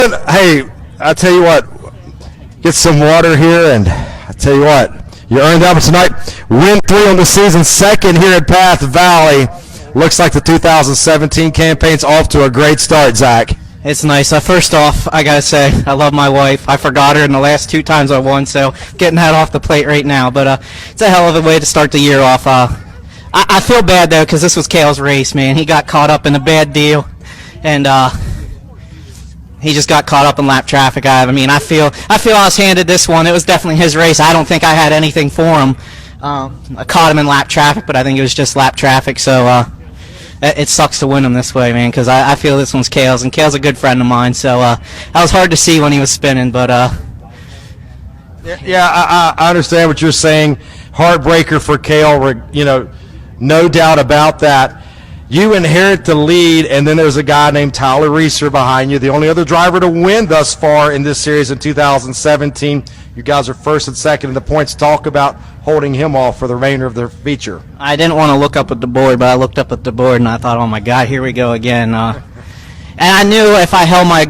Hey, I tell you what, get some water here, and I tell you what, you earned that one tonight. Win 3 on the season, second here at Path Valley. Looks like the 2017 campaign's off to a great start, Zach. It's nice. First off, I gotta say, I love my wife. I forgot her in the last 2 times I won, so getting that off the plate right now. But it's a hell of a way to start the year off. I feel bad, though, because this was Cale's race, man. He got caught up in a bad deal, and he just got caught up in lap traffic. I feel I was handed this one. It was definitely his race. I don't think I had anything for him. I caught him in lap traffic, but I think it was just lap traffic, so it sucks to win him this way, man, because I feel this one's Cale's, and Cale's a good friend of mine, so that was hard to see when he was spinning, but Yeah, I understand what you're saying. Heartbreaker for Cale, no doubt about that. You inherit the lead, and then there's a guy named Tyler Reeser behind you, the only other driver to win thus far in this series in 2017. You guys are first and second in the points. Talk about holding him off for the remainder of the feature. I didn't want to look up at the board, but I looked up at the board, and I thought, oh, my God, here we go again. And I knew if I held my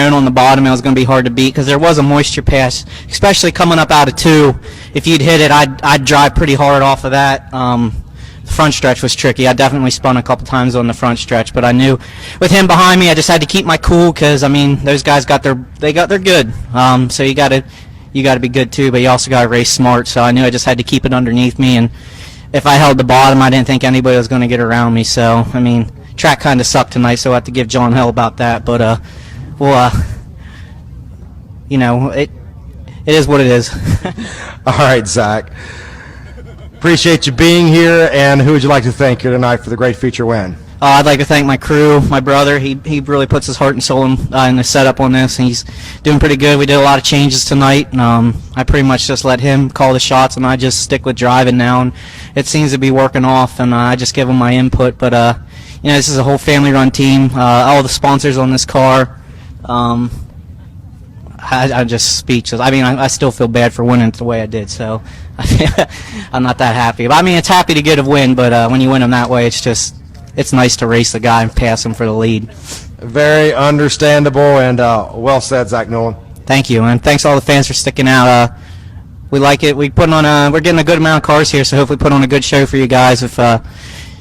own on the bottom, it was going to be hard to beat because there was a moisture pass, especially coming up out of 2. If you'd hit it, I'd drive pretty hard off of that. The front stretch was tricky. I definitely spun a couple times on the front stretch, but I knew with him behind me, I just had to keep my cool because those guys they're good. So you got to be good too, but you also got to race smart. So I knew I just had to keep it underneath me, and if I held the bottom, I didn't think anybody was going to get around me. So track kind of sucked tonight, so I have to give John hell about that. But it is what it is. All right, Zach. Appreciate you being here, and who would you like to thank here tonight for the great feature win? I'd like to thank my crew, my brother. He really puts his heart and soul in the setup on this. He's doing pretty good. We did a lot of changes tonight. I pretty much just let him call the shots, and I just stick with driving now. And it seems to be working off, and I just give him my input. But this is a whole family-run team. All the sponsors on this car. I'm just speechless. I still feel bad for winning the way I did, so I'm not that happy. But it's happy to get a win, but when you win them that way, it's nice to race the guy and pass him for the lead. Very understandable, and well said, Zach Nolan. Thank you, and thanks all the fans for sticking out. We like it. We're getting a good amount of cars here, so hopefully put on a good show for you guys. If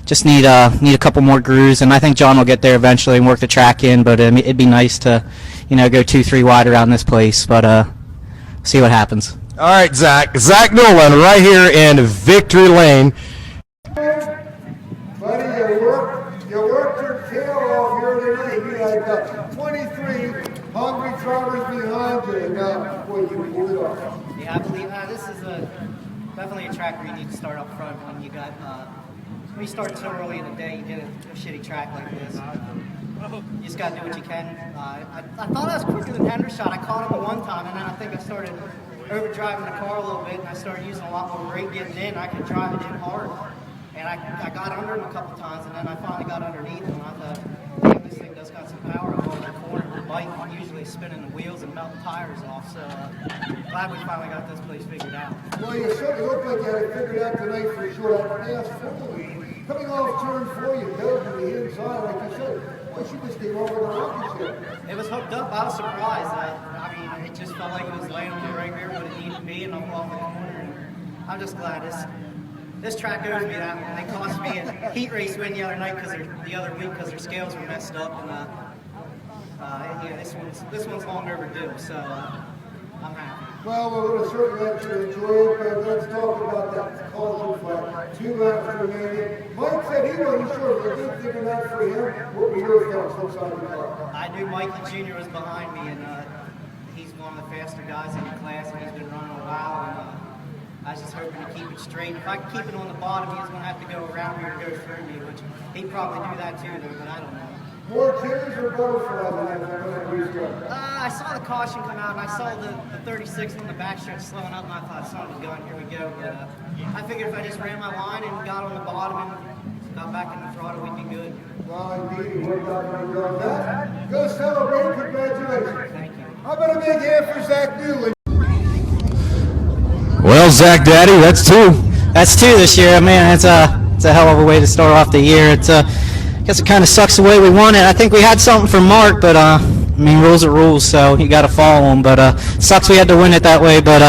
just need a couple more grooves, and I think John will get there eventually and work the track in. But it'd be nice to go 2-3 wide around this place. But see what happens. All right, Zach Nolan, right here in Victory Lane. Buddy, you worked your tail off here tonight. You had 23 hungry drivers behind you, and boy, you pulled it off. Yeah, I believe this is definitely a track where you need to start up front when you got. When you start so early in the day, you get a shitty track like this. You just got to do what you can. I thought I was quicker than Hendershot. I caught him one time, and then I think I started overdriving the car a little bit, and I started using a lot more brake getting in. I could drive it in hard. And I got under him a couple times, and then I finally got underneath him, and I thought, damn, this thing does got some power up on that corner. The bike usually spinning the wheels and melting tires off, so glad we finally got this place figured out. Well, you certainly look like you had it figured out tonight for sure. That fast forward, coming off turn 4, you built to the inside, like you said. Well, she just came over the rocket ship. It was hooked up. I was surprised. It just felt like it was laying on me right here what it needed to be, and I'm off the corner. And I'm just glad this track owes me that one. They cost me a heat race win the other night because their scales were messed up, and this one's long overdue. So I'm happy. Well, we're going to certainly let you enjoy it, but let's talk about that caution fight. 2 laps remaining. Mike said he wasn't sure, but good thing that for him. What were your thoughts outside the car? I knew Mikey Jr. was behind me, and he's one of the faster guys in the class, and he's been running a while. And I was just hoping to keep it straight. If I could keep it on the bottom, he was going to have to go around me or go through me, which he'd probably do that too, though, but I don't know. More tears or butterflies in that restart? I saw the caution come out, and I saw the 36 on the backstretch slowing up, and I thought, son of a gun, here we go. But I figured if I just ran my line and got on the bottom and got back in the throttle, we'd be good. Well, indeed, it worked out very well. That, go celebrate. Congratulations. Thank you. How about a big hand for Zach Newland? Well, Zach Daddy, that's 2. That's 2 this year. Man, it's a hell of a way to start off the year. I guess it kind of sucks the way we won it. I think we had something for Mark, but I mean, rules are rules, so you got to follow them. But sucks we had to win it that way. But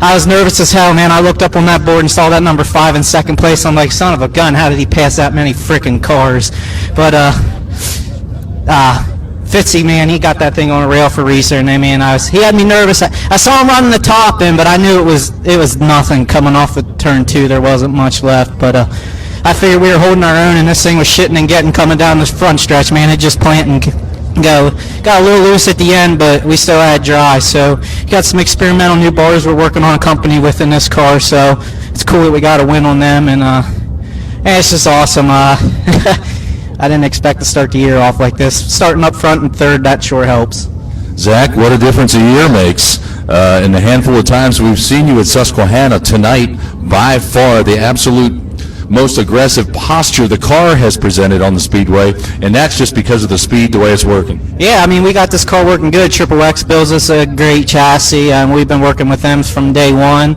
I was nervous as hell, man. I looked up on that board and saw that number 5 in second place. I'm like, son of a gun, how did he pass that many freaking cars? But Fitzy, man, he got that thing on a rail for Reeser, and I mean, he had me nervous. I saw him running the top end, but I knew it was nothing coming off the turn 2. There wasn't much left, but I figured we were holding our own, and this thing was shitting and getting coming down this front stretch, man. It just plant and go. Got a little loose at the end, but we still had dry. So got some experimental new bars we're working on a company with in this car, so it's cool that we got a win on them, and it's just awesome. I didn't expect to start the year off like this. Starting up front and third, that sure helps. Zach, what a difference a year makes. In the handful of times we've seen you at Susquehanna tonight, by far the absolute most aggressive posture the car has presented on the Speedway, and that's just because of the speed, the way it's working. Yeah, I mean, we got this car working good. Triple X builds us a great chassis, and we've been working with them from day one.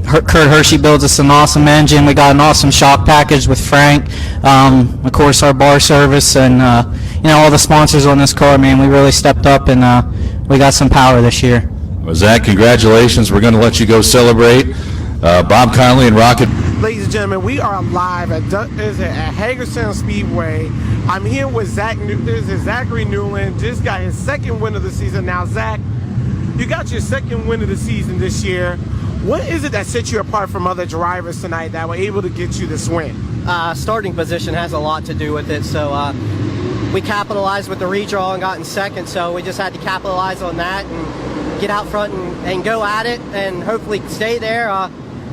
Kurt Hershey builds us an awesome engine. We got an awesome shock package with Frank. Of course, our bar service and all the sponsors on this car, man, we really stepped up, and we got some power this year. Well, Zach, congratulations. We're going to let you go celebrate. Bob Connolly and Rocket. Ladies and gentlemen, we are live at Hagerstown Speedway. I'm here with Zachary Newland. Just got his second win of the season. Now, Zach, you got your second win of the season this year. What is it that sets you apart from other drivers tonight that were able to get you this win? Starting position has a lot to do with it. So we capitalized with the redraw and got in second. So we just had to capitalize on that and get out front and go at it and hopefully stay there.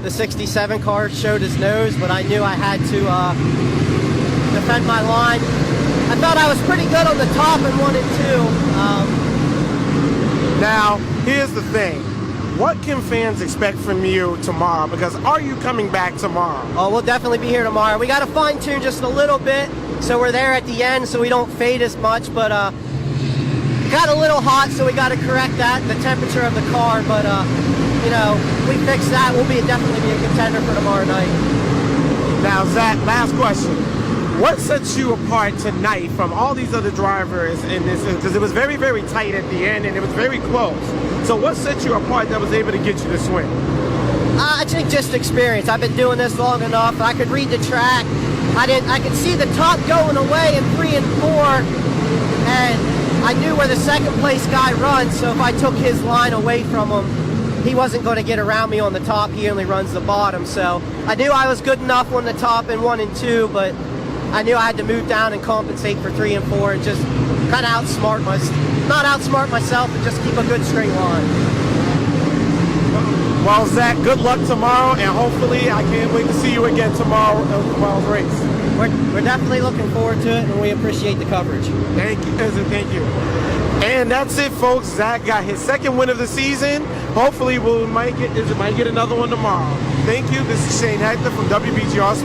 The 67 car showed his nose, but I knew I had to defend my line. I thought I was pretty good on the top in 1 and 2. Now, here's the thing. What can fans expect from you tomorrow? Because are you coming back tomorrow? Oh, we'll definitely be here tomorrow. We got to fine tune just a little bit so we're there at the end so we don't fade as much, but got a little hot, so we got to correct that, the temperature of the car, but we fix that, we'll definitely be a contender for tomorrow night. Now, Zach, last question. What sets you apart tonight from all these other drivers in this? Because it was very, very tight at the end, and it was very close. So what set you apart that was able to get you this win? I think just experience. I've been doing this long enough. I could read the track. I could see the top going away in 3 and 4, and I knew where the second place guy runs, so if I took his line away from him, he wasn't going to get around me on the top. He only runs the bottom. So I knew I was good enough on the top in 1 and 2, but I knew I had to move down and compensate for 3 and 4 and just kind of not outsmart myself, but just keep a good straight line. Well, Zach, good luck tomorrow, and hopefully I can't wait to see you again tomorrow's race. We're definitely looking forward to it, and we appreciate the coverage. Thank you. Thank you. And that's it, folks. Zach got his second win of the season. Hopefully, we might get another one tomorrow. Thank you. This is Shane Hector from WBGR Sports.